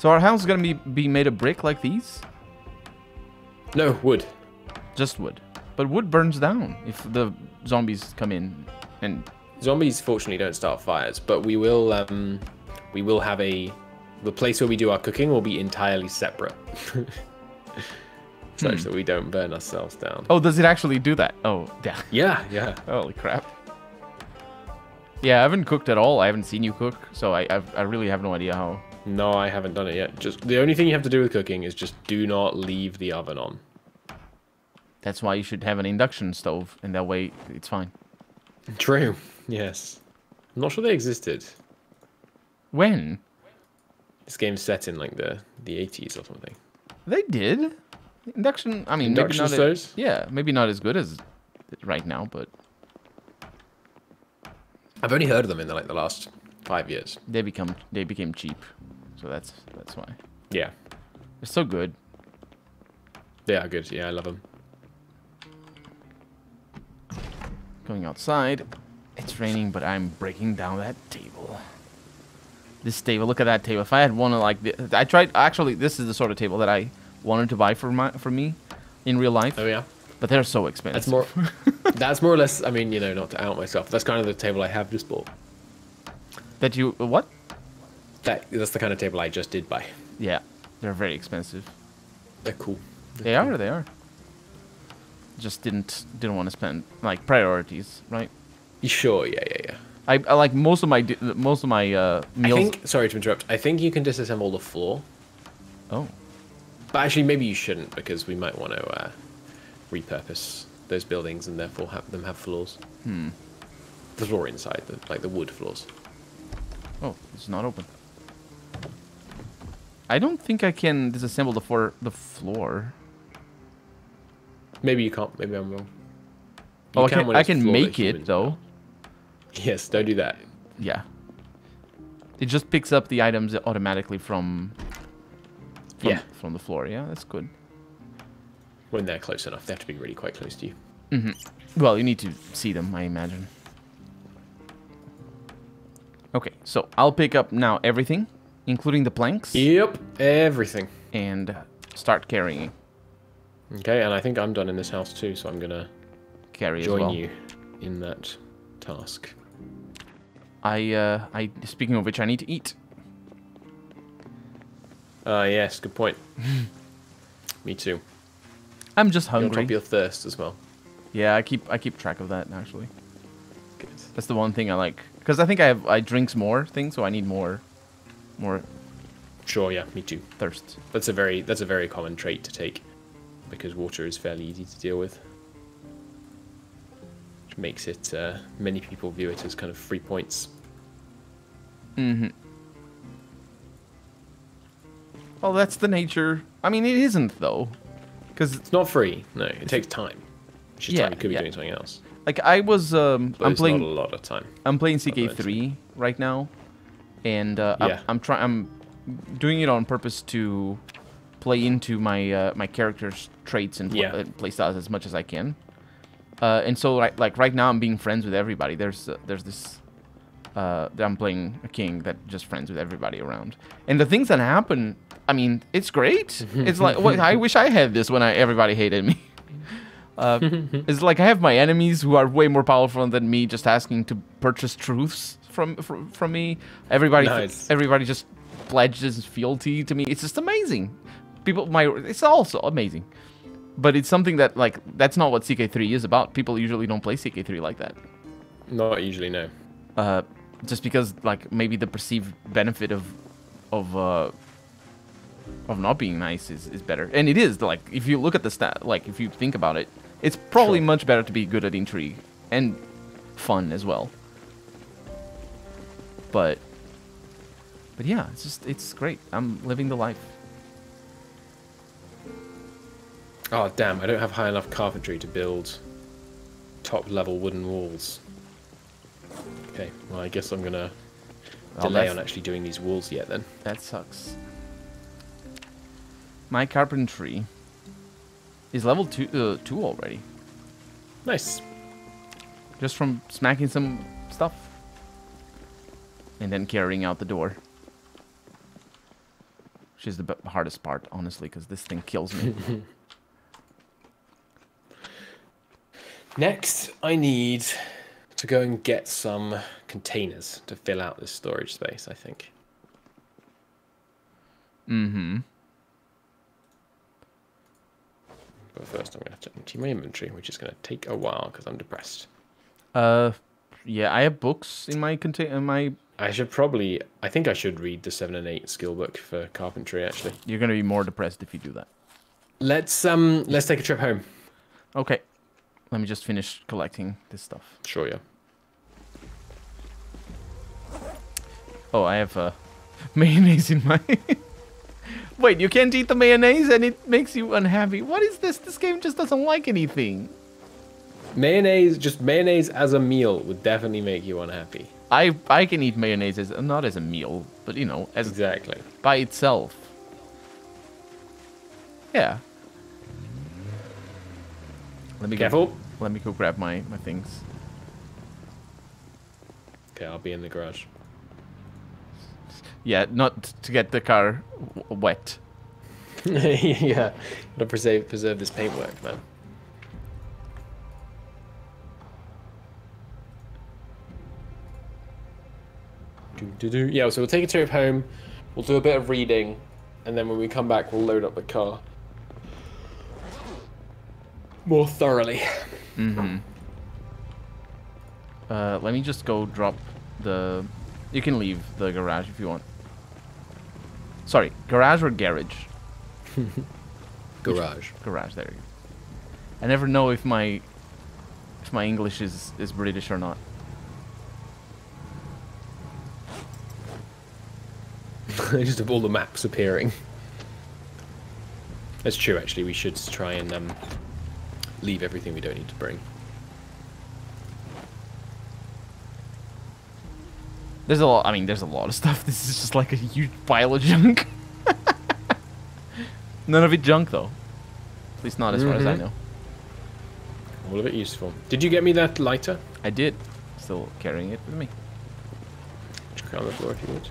So our house is gonna be made of brick like these? No, wood. Just wood. But wood burns down if the zombies come in and... Zombies, fortunately, don't start fires, but we will have the place where we do our cooking will be entirely separate. Such that we don't burn ourselves down. Oh, does it actually do that? Oh, yeah. Yeah, yeah. Holy crap. Yeah, I haven't cooked at all. I haven't seen you cook, so I really have no idea how. No, I haven't done it yet. Just the only thing you have to do with cooking is just do not leave the oven on. That's why you should have an induction stove, and that way it's fine. True. Yes. I'm not sure they existed. When? This game's set in like the 80s or something. They did. Induction, I mean, Induction maybe not stoves? yeah, maybe not as good as right now, but I've only heard of them in the last 5 years. they became cheap. So that's why. Yeah. They're so good. They are good. Yeah, I love them. Going outside. It's raining, but I'm breaking down that table. This table, look at that table. If I had one like this, I tried. Actually, this is the sort of table that I wanted to buy for me in real life. Oh yeah. But they're so expensive. That's more or less. I mean, you know, not to out myself. That's kind of the table I have just bought. That you what? That's the kind of table I just did buy. Yeah, they're very expensive. They're cool. They are. Just didn't want to spend like priorities, right? Sure. Yeah. I like most of my meals. I think. Sorry to interrupt. I think you can disassemble the floor. Oh. But actually, maybe you shouldn't because we might want to repurpose those buildings and therefore have them have floors. The floor inside, like the wood floors. Oh, it's not open. I don't think I can disassemble the floor. Maybe you can't. Maybe I'm wrong. Oh, I can make it though. Yes, don't do that. Yeah. It just picks up the items automatically from the floor. Yeah, that's good. When they're close enough, they have to be really quite close to you. Well, you need to see them, I imagine. Okay, so I'll pick up now everything, including the planks. Yep, everything. And start carrying. Okay, and I think I'm done in this house too, so I'm gonna join you in that task. Speaking of which, I need to eat. Yes, good point. Me too. I'm just You're on hungry. top of your thirst as well. Yeah, I keep track of that actually. Good. That's the one thing I like, because I think I drinks more things, so I need more Sure, yeah, me too. thirst. That's a very common trait to take, because water is fairly easy to deal with. Which makes it many people view it as kind of free points. Well, that's the nature. I mean, it isn't though, because It's not free. No, it takes time. Which is time you could be doing something else. like I was I'm playing not a lot of time. I'm playing CK3 right now, and I'm doing it on purpose to play into my my character's traits and playstyles as much as I can. And so like right now I'm being friends with everybody. There's this I'm playing a king that just friends with everybody around, and the things that happen, I mean, it's great. It's like I wish I had this when everybody hated me. It's like I have my enemies who are way more powerful than me, just asking to purchase truths from me. Everybody just pledges fealty to me. It's just amazing. It's also amazing. But it's something that that's not what CK3 is about. People usually don't play CK3 like that. Not usually, no. Just because maybe the perceived benefit of not being nice is better, and it is. Like if you look at the stat, if you think about it, it's probably much better to be good at intrigue and fun as well. But yeah, it's great. I'm living the life. Oh damn! I don't have high enough carpentry to build top-level wooden walls. Okay, well I guess I'm gonna delay on actually doing these walls yet then. That sucks. My carpentry is level 2 already. Nice. Just from smacking some stuff. And then carrying out the door. which is the hardest part, honestly, because this thing kills me. Next, I need to go and get some containers to fill out this storage space, I think. Mm-hmm. But first, I'm going to have to empty my inventory, which is going to take a while because I'm depressed. Yeah, I have books in my I should probably... I think I should read the 7 and 8 skill book for carpentry, actually. You're going to be more depressed if you do that. Let's take a trip home. Okay. Let me just finish collecting this stuff. Sure, yeah. Oh, I have mayonnaise in my... Wait, you can't eat the mayonnaise and it makes you unhappy. What is this? This game just doesn't like anything. Just mayonnaise as a meal would definitely make you unhappy. I can eat mayonnaise as not as a meal, but you know, as exactly by itself. Yeah. Let me Careful. Let me go grab my things. Okay, I'll be in the garage. Yeah, not to get the car wet. Yeah, gotta preserve this paintwork, man. Yeah, so we'll take a trip home. We'll do a bit of reading, and then when we come back, we'll load up the car more thoroughly. Mm-hmm. Let me just go drop the... You can leave the garage if you want. Sorry, garage or garage? Garage. Garage, there you go. I never know if my English is British or not. Just of all the maps appearing. That's true, actually. We should try and leave everything we don't need to bring. There's a lot. I mean, there's a lot of stuff. This is just like a huge pile of junk. None of it junk, though. At least not as far as I know. All of it useful. Did you get me that lighter? I did. Still carrying it with me. Chuck it on the floor if you would.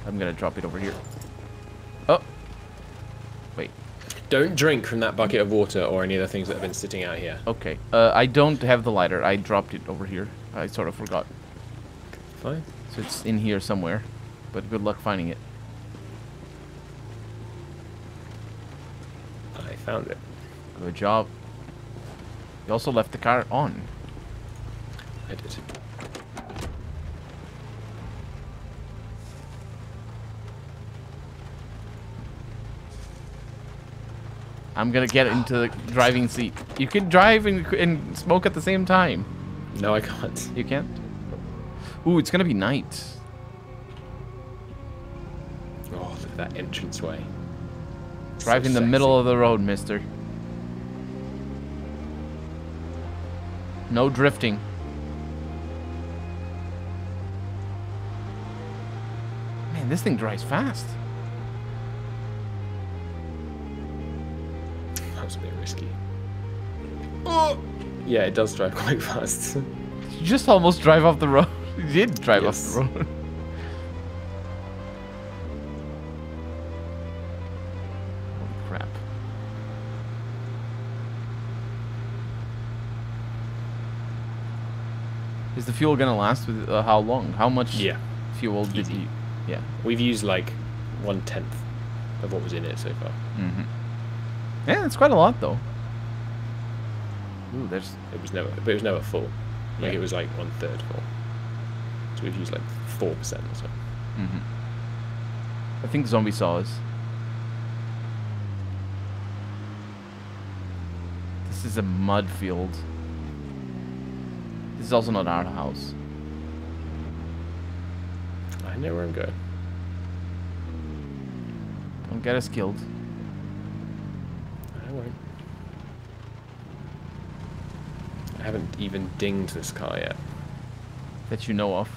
I'm gonna drop it over here. Oh. Wait. Don't drink from that bucket of water or any of the things that have been sitting out here. Okay. I don't have the lighter. I dropped it over here. I sort of forgot. Fine. So it's in here somewhere. But good luck finding it. I found it. Good job. You also left the car on. I did. I'm gonna get into the driving seat. You can drive and smoke at the same time. No, I can't. You can't? Ooh, it's gonna be night. Oh, look at that entranceway. Drive in the middle of the road, mister. No drifting. Man, this thing drives fast. That was a bit risky. Oh! Yeah, it does drive quite fast. You just almost drive off the road. You did drive off the road. Holy crap. Is the fuel gonna last with how long? How much fuel did you... Yeah. We've used like 1/10 of what was in it so far. Mm-hmm. Yeah, it's quite a lot though. Ooh, there's... It was never full. Like it was like 1/3 full. So we've used like 4% or so. Mm-hmm. I think zombie saw us. This is a mud field. This is also not our house. I know where I'm going. Don't get us killed. I won't. I haven't even dinged this car yet. That you know of.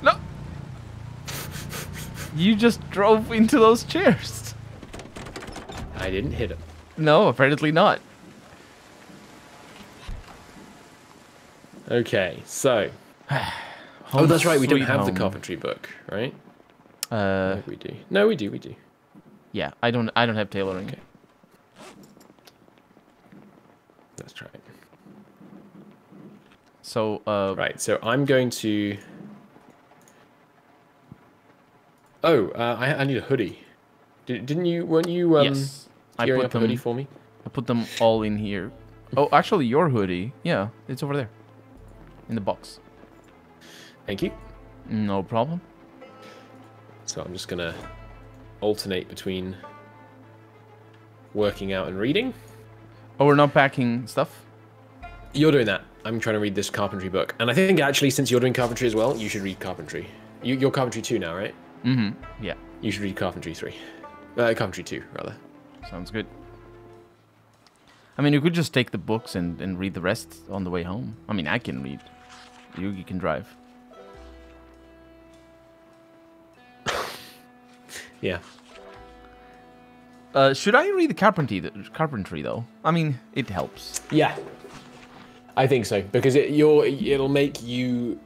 No! You just drove into those chairs. I didn't hit it. No, apparently not. Okay, so... oh, that's right, we don't have the carpentry book, right? We do. No, we do. Yeah, I don't have tailoring. Okay. Let's try it. So, right, so I'm going to... Oh, I need a hoodie. Weren't you yes, gearing up a hoodie for me? I put them all in here. Oh, actually, your hoodie. Yeah, it's over there. In the box. Thank you. No problem. So I'm just going to alternate between working out and reading. Oh, we're not packing stuff? You're doing that. I'm trying to read this Carpentry book. And I think, actually, since you're doing Carpentry as well, you should read Carpentry. You're Carpentry 2 now, right? Mm-hmm, yeah. You should read Carpentry 3. Carpentry 2, rather. Sounds good. I mean, you could just take the books and read the rest on the way home. I mean, I can read. You can drive. Yeah. Should I read the Carpentry, though? I mean, it helps. Yeah. I think so, because it'll make you...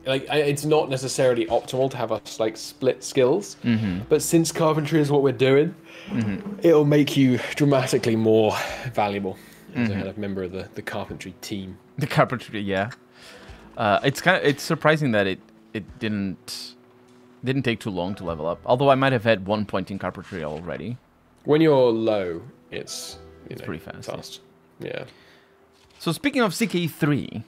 Like, it's not necessarily optimal to have us, like, split skills, but since Carpentry is what we're doing, it'll make you dramatically more valuable as a kind of member of the Carpentry team. The Carpentry, yeah. It's surprising that it didn't take too long to level up. Although I might have had 1 point in Carpentry already. When you're low, it's pretty fast. Yeah. So speaking of CK3,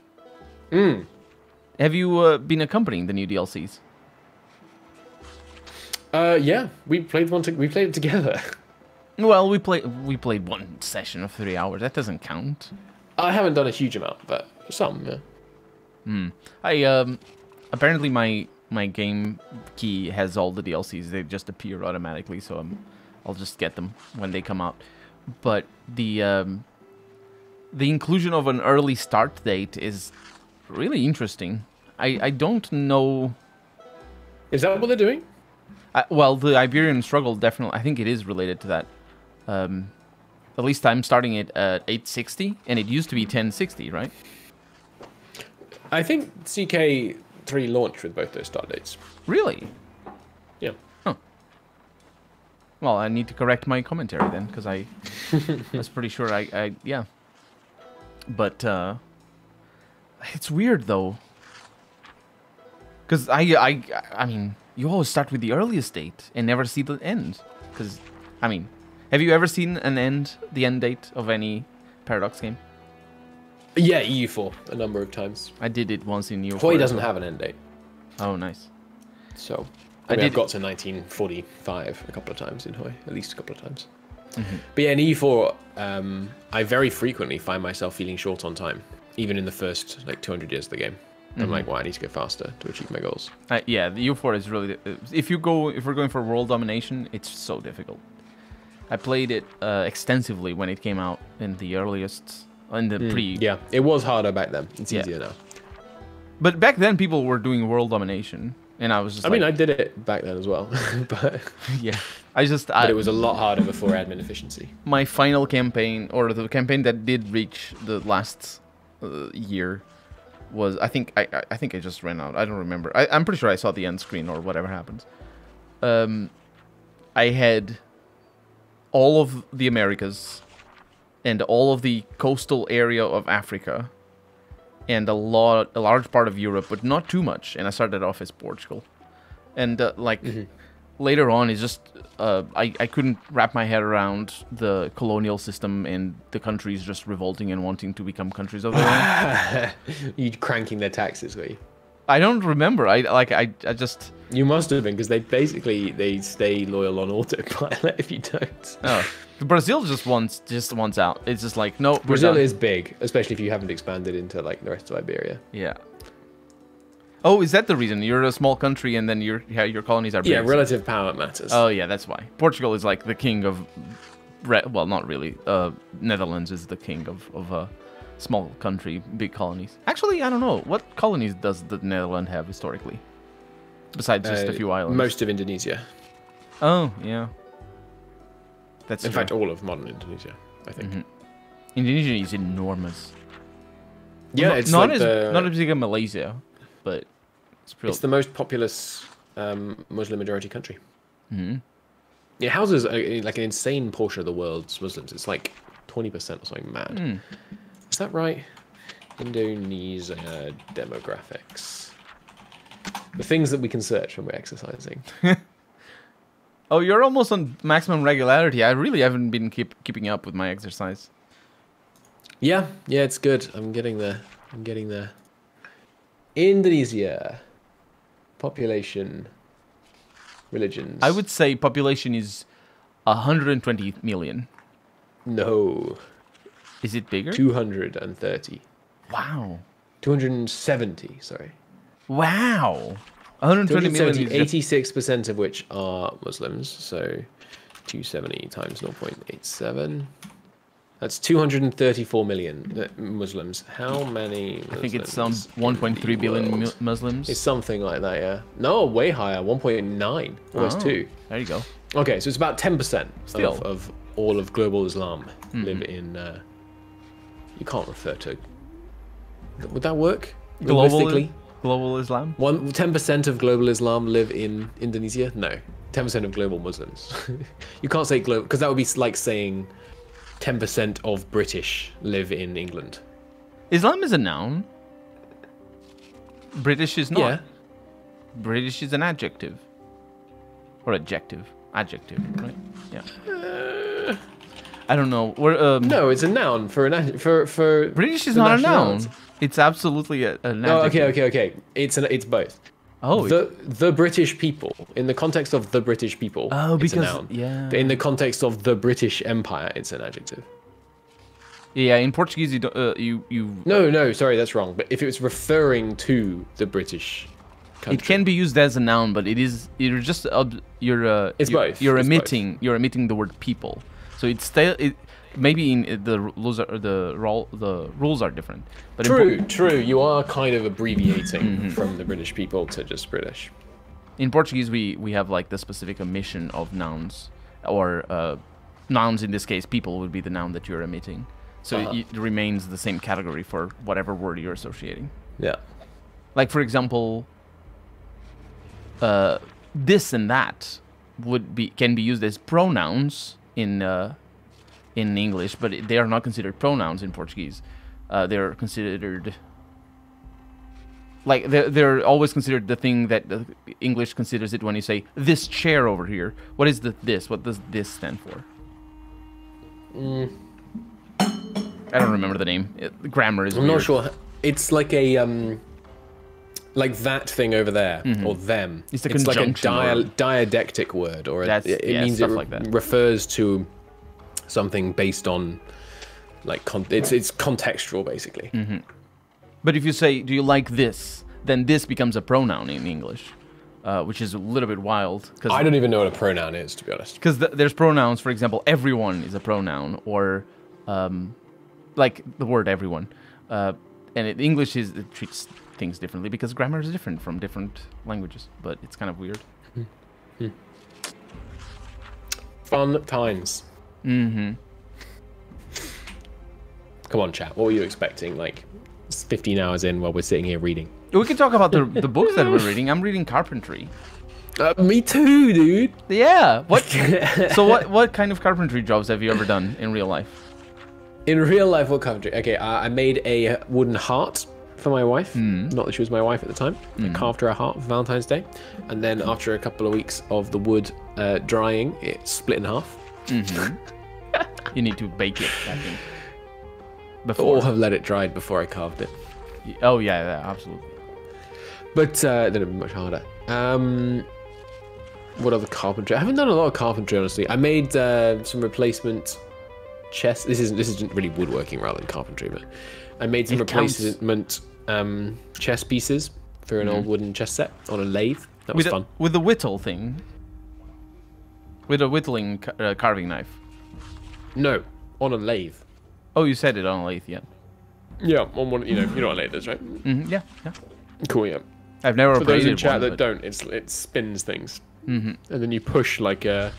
have you been accompanying the new DLCs? Yeah, we played it together. Well, we played one session of 3 hours. That doesn't count. I haven't done a huge amount, but some. Yeah. Apparently my game key has all the DLCs. They just appear automatically, so I'll just get them when they come out. But the inclusion of an early start date is really interesting. I don't know. Is that what they're doing? Well, the Iberian struggle definitely. I think it is related to that. At least I'm starting it at 860, and it used to be 1060, right? I think CK3 launched with both those start dates. Really? Yeah. Huh. Well, I need to correct my commentary then, because I was pretty sure I yeah. But it's weird though, because I mean, you always start with the earliest date and never see the end. Because I mean, have you ever seen the end date of any Paradox game? Yeah, EU4 a number of times. I did it once in EU4. Toy doesn't have an end date. Oh, nice. So I've got to 1945 a couple of times in Toy, at least a couple of times. But yeah, in EU4, I very frequently find myself feeling short on time, even in the first like 200 years of the game. I'm like, well, I need to go faster to achieve my goals. Yeah, the EU4 is really. If we're going for world domination, it's so difficult. I played it extensively when it came out in the earliest. Yeah, it was harder back then. It's easier now. But back then, people were doing world domination, and I was just. I mean, I did it back then as well, but yeah, but it was a lot harder before admin efficiency. My final campaign, or the campaign that did reach the last year, was I think I just ran out. I don't remember. I'm pretty sure I saw the end screen or whatever happened. I had all of the Americas and all of the coastal area of Africa and a large part of Europe, but not too much. And I started off as Portugal. And later on, it's just I couldn't wrap my head around the colonial system and the countries just revolting and wanting to become countries of their own. You cranking their taxes, were you? I don't remember. I just. You must have been, because they stay loyal on autopilot if you don't. Oh, Brazil just wants out. It's just like, no. Brazil is big, especially if you haven't expanded into like the rest of Iberia. Yeah. Oh, is that the reason? You're a small country and then your colonies are big. Yeah, relative power matters. Oh yeah, that's why. Portugal is like the king of, well, not really. Netherlands is the king of small country, big colonies. Actually, I don't know. What colonies does the Netherlands have historically? Besides just a few islands. Most of Indonesia. Oh, yeah. That's in fact, all of modern Indonesia, I think. Indonesia is enormous. Yeah, well, it's not like not as big as Malaysia, but it's the most populous Muslim majority country. It houses like an insane portion of the world's Muslims. It's like 20% or something mad. Is that right? Indonesia demographics. The things that we can search when we're exercising. Oh, you're almost on maximum regularity. I really haven't been keeping up with my exercise. Yeah, it's good. I'm getting there. Indonesia. Population. Religions. I would say population is 120 million. No. Is it bigger? 230. Wow. 270, sorry. Wow. 120 million. 86% of which are Muslims. So 270 times 0.87. That's 234 million Muslims. How many Muslims? I think it's some 1.3 billion Muslims. It's something like that, yeah. No, way higher. 1.9. Almost 2. There you go. Okay, so it's about 10% Still. of all of global Islam live in... you can't refer to... Would that work? Global Islam? 10% of global Islam live in Indonesia? No. 10% of global Muslims. You can't say global... Because that would be like saying 10% of British live in England. Islam is a noun. British is not. Yeah. British is an adjective. Or adjective. Adjective, right? Yeah. I don't know. No, it's a noun for British is not a noun. It's absolutely an adjective. Okay. It's both. Oh. The British people, in the context of the British people, it's a noun. Yeah. But in the context of the British Empire, it's an adjective. Yeah, in Portuguese you No, sorry, that's wrong. But if it was referring to the British country, it can be used as a noun, but it's both. You're emitting the word people. So it's still maybe in the rules are different. But true. You are kind of abbreviating from the British people to just British. In Portuguese, we have like the specific omission of nouns, or nouns in this case, people would be the noun that you're emitting. So it remains the same category for whatever word you're associating. Yeah. Like for example, this and that can be used as pronouns in English, but they are not considered pronouns in Portuguese. They're considered like they're always considered the thing that the English considers it when you say this chair over here. What is this? What does this stand for? I don't remember the name. Grammar is. I'm not sure. It's like a like that thing over there or them. It's like a diadectic word, or it means it like that. refers to something based on like it's contextual basically. But if you say, "Do you like this?" then this becomes a pronoun in English, which is a little bit wild. Cause I don't even know what a pronoun is, to be honest. Because there's pronouns, for example, everyone is a pronoun, or like the word everyone. And in English it treats things differently because grammar is different from different languages, but it's kind of weird. Fun times. Come on, chat. What were you expecting? Like, it's 15 hours in while we're sitting here reading. We can talk about the books that we're reading. I'm reading Carpentry. Me too, dude. Yeah. So what kind of carpentry jobs have you ever done in real life? In real life, what carpentry? Okay, I made a wooden heart for my wife. Not that she was my wife at the time. I carved her a heart for Valentine's Day. And then after a couple of weeks of the wood drying, it split in half. You need to bake it, I think. Before. Or have let it dry before I carved it. Oh, yeah, absolutely. But then it'd be much harder. What other carpentry? I haven't done a lot of carpentry, honestly. I made some replacement chests. This isn't really woodworking rather than carpentry, but I made some replacement chess pieces for an old wooden chess set on a lathe. That was fun. With the whittle thing? With a whittling carving knife? No, on a lathe. Oh, you said it on a lathe, yeah. Yeah, on one. You know what a lathe is, right? Yeah. Cool, yeah. I've never For those in chat one, that don't, it spins things, and then you push like a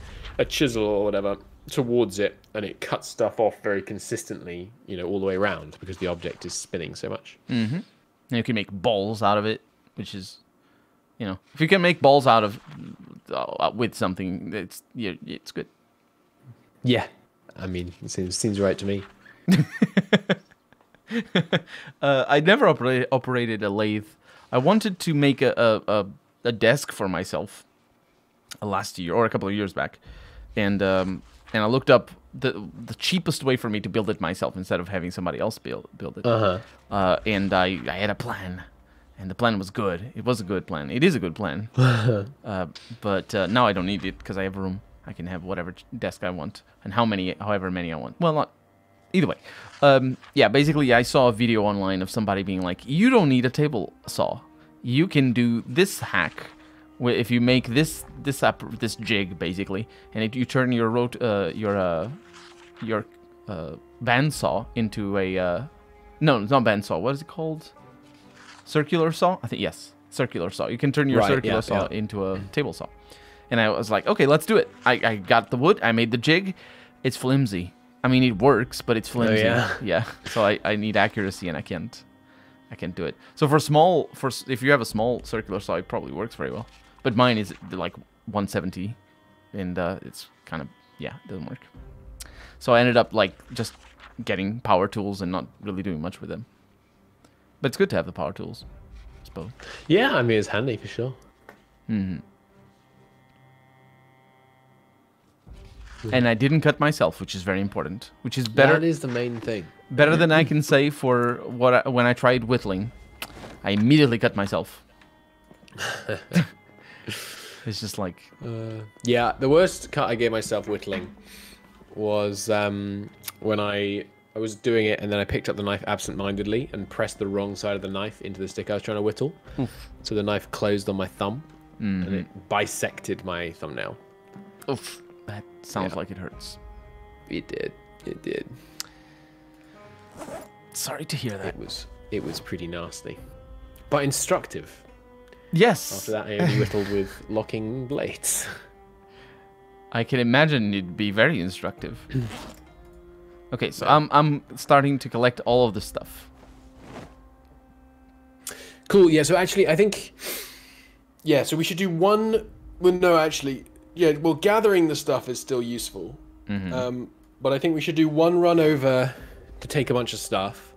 chisel or whatever towards it, and it cuts stuff off very consistently, all the way around because the object is spinning so much. And you can make balls out of it, which is, if you can make balls out of with something, it's good. Yeah, I mean, it seems right to me. I never operated a lathe. I wanted to make a desk for myself last year or a couple of years back, and I looked up the cheapest way for me to build it myself instead of having somebody else build it. And I had a plan, and the plan was good. It was a good plan. It is a good plan. But now I don't need it because I have room. I can have whatever desk I want and however many I want. Well, not either way. Yeah, basically I saw a video online of somebody being like, you don't need a table saw. You can do this hack if you make this jig basically, and you turn your bandsaw into a no, it's not bandsaw. What is it called? Circular saw? I think yes, circular saw. You can turn your circular saw into a table saw. And I was like, okay, let's do it. I got the wood. I made the jig. It's flimsy. I mean, it works, but it's flimsy. Oh, yeah. So I need accuracy, and I can't do it. So if you have a small circular saw, it probably works very well. But mine is like 170, and it's kind of it doesn't work. So I ended up like just getting power tools and not really doing much with them. But it's good to have the power tools, I suppose. Yeah, I mean it's handy for sure. And I didn't cut myself, which is very important. Which is better. That is the main thing. Better than I can say for when I tried whittling. I immediately cut myself. It's just like... yeah, the worst cut I gave myself whittling was when I was doing it and then I picked up the knife absent-mindedly and pressed the wrong side of the knife into the stick I was trying to whittle. Oof. So the knife closed on my thumb and it bisected my thumbnail. Oof. That sounds like it hurts. It did. It did. Sorry to hear that. It was pretty nasty. But instructive. Yes. After that, I only whittled with locking blades. I can imagine it'd be very instructive. Okay, so I'm starting to collect all of the stuff. Cool. Yeah. So actually, I think. Yeah. So we should do one. Well, no, actually. Yeah, well, gathering the stuff is still useful. But I think we should do one run over to take a bunch of stuff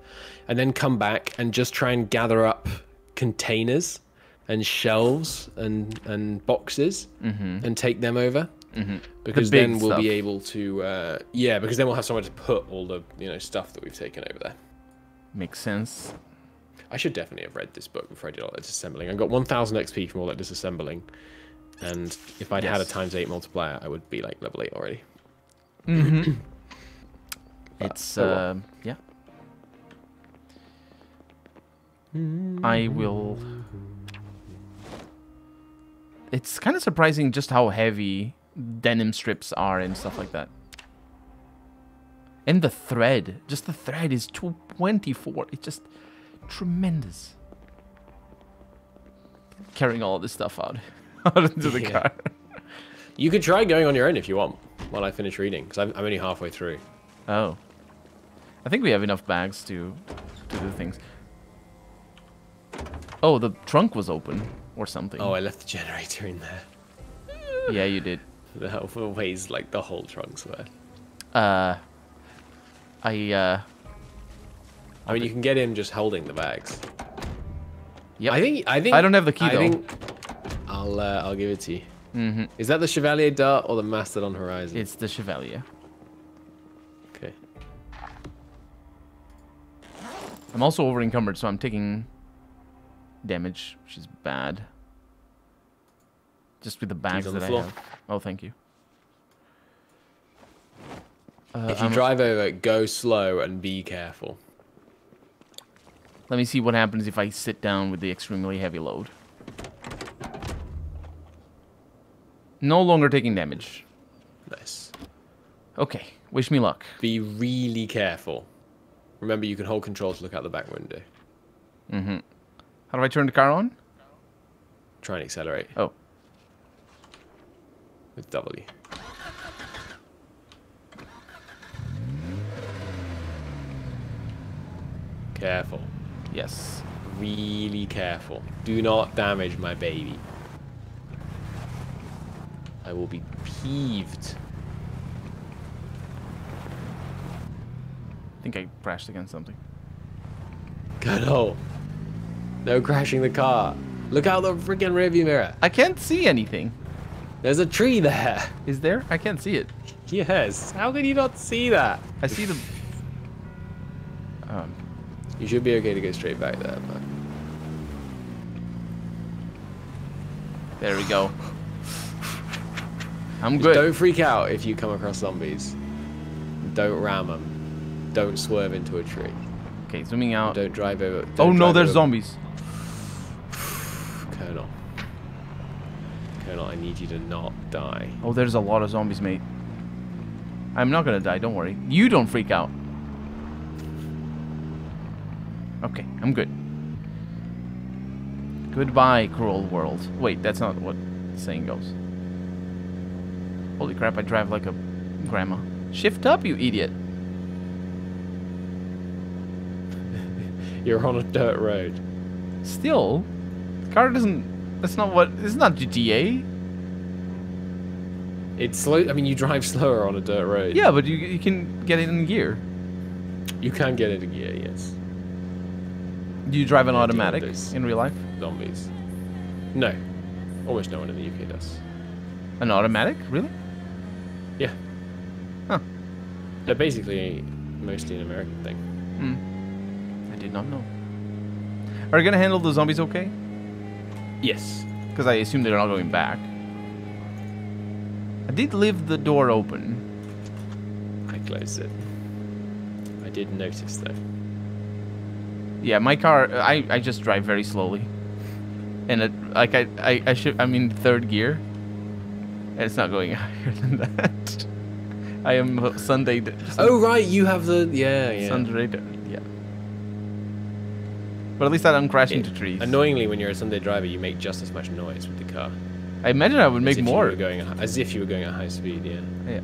and then come back and just try and gather up containers and shelves and boxes and take them over. Because then we'll be able to... because then we'll have somewhere to put all the stuff that we've taken over there. Makes sense. I should definitely have read this book before I did all that disassembling. I got 1,000 XP from all that disassembling. And if I'd had a ×8 multiplier, I would be like level 8 already. It's, yeah. I will... It's kind of surprising just how heavy denim strips are and stuff like that. And the thread. Just the thread is 224. It's just tremendous. Carrying all this stuff out into the car. You could try going on your own if you want while I finish reading, because I'm only halfway through. Oh. I think we have enough bags to do things. Oh, the trunk was open or something. Oh, I left the generator in there. Yeah, you did. That weighs like the whole trunk's worth. I mean, you can get in just holding the bags. Yep. I think I don't have the key though. I'll give it to you. Is that the Chevalier Dart or the Mastodon Horizon? It's the Chevalier. Okay. I'm also over encumbered, so I'm taking damage, which is bad. Just with the bags that I have. Oh, thank you. If you drive over, go slow and be careful. Let me see what happens if I sit down with the extremely heavy load. No longer taking damage. Nice. Okay, wish me luck. Be really careful. Remember, you can hold control to look out the back window. How do I turn the car on? Try and accelerate. Oh. With W. Careful. Yes. Really careful. Do not damage my baby. I will be peeved. I think I crashed against something. No. No crashing the car. Look out the freaking rearview mirror. I can't see anything. There's a tree there. Is there? I can't see it. Yes. How can you not see that? I see the... You should be okay to go straight back there, but... There we go. I'm Just good. don't freak out if you come across zombies. Don't ram them. Don't swerve into a tree. Okay, zooming out. Don't drive over. Oh no, there's zombies. Colonel. Colonel, I need you to not die. Oh, there's a lot of zombies, mate. I'm not gonna die, don't worry. You don't freak out. Okay, I'm good. Goodbye, cruel world. Wait, that's not what the saying goes. Holy crap, I drive like a grandma. Shift up, you idiot. You're on a dirt road. Still, the car doesn't... That's not what... It's not GTA. It's slow. I mean, you drive slower on a dirt road. Yeah, but you can get it in gear. You can get into gear, yes. Do you drive an automatic in real life? Zombies. No. Almost no one in the UK does. An automatic? Really? Yeah. Huh. They're basically mostly an American thing. Hmm. I did not know. Are you gonna handle the zombies okay? Yes. Because I assume they're not going back. I did leave the door open. I closed it. I did notice though. Yeah, my car, I just drive very slowly. And it, like I'm in third gear. And it's not going higher than that. I am Sunday. Oh right, you have the yeah. Sunday, yeah. But at least I don't crash into trees. Annoyingly, when you're a Sunday driver, you make just as much noise with the car. I imagine I would make more. As if you were going at high speed, yeah. Yeah.